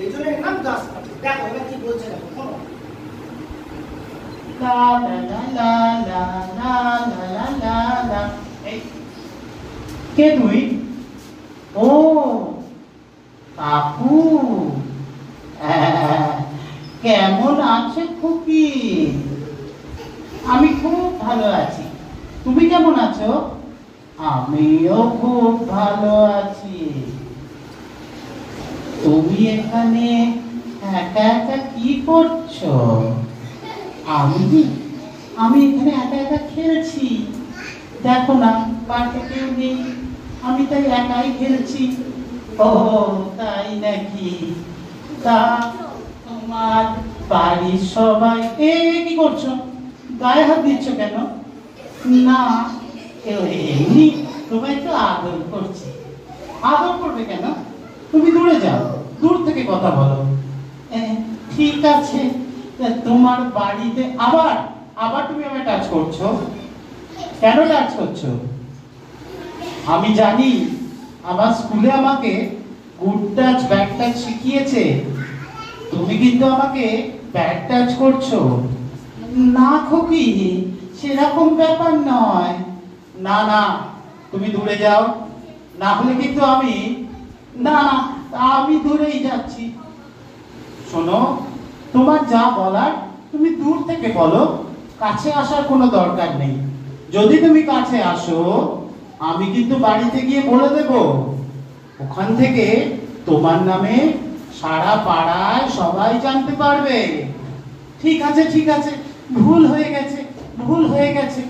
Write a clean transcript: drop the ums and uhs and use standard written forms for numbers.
এই জন্য এর নাম দাস পাখি। দেখো এবার কি বলছে দেখো, শোনো। লা লা লা লা লা লা লা লা লা। এই কে তুই? ও কাকু, কেমন আছে খুকি? আমি খুব ভালো আছি, তুমি কেমন আছো? আমিও খুব ভালো আছি। তুমি এখানে একা একা কি করছো? আমি আমি এখানে একা একা খেলছি। দেখো না, পার্কে কেউ নেই, আমি তাই একাই খেলছি। ও তাই নাকি? তা তোমার বাড়ির সবাই কি করছো? গায়ে হাত দিচ্ছ কেন? না এমনি তোমায় একটু আদর করছি। আদর করবে কেন? তুমি দূরে যাও, দূর থেকে কথা বলো। ঠিক আছে, তোমার বাড়িতে আবার আবার তুমি আমায় টাচ করছো কেন? টাচ করছো? আমি জানি আমার স্কুলে আমাকে গুড টাচ ব্যাড টাচ শিখিয়েছে, তুমি কিন্তু আমাকে ব্যাড টাচ করছো। না খুকি, সেরকম ব্যাপার নয়। না না, তুমি দূরে যাও, না হলে কিন্তু আমি না না আমি দূরেই যাচ্ছি। শোনো, তোমার যা বলার তুমি দূর থেকে বলো, কাছে আসার কোনো দরকার নেই। যদি তুমি কাছে আসো, আমি কিন্তু বাড়িতে গিয়ে বলে দেব। ওখান থেকে তোমার নামে সারা পাড়ায় সবাই জানতে পারবে। ঠিক আছে ঠিক আছে, ভুল হয়ে গেছে, ভুল হয়ে গেছে।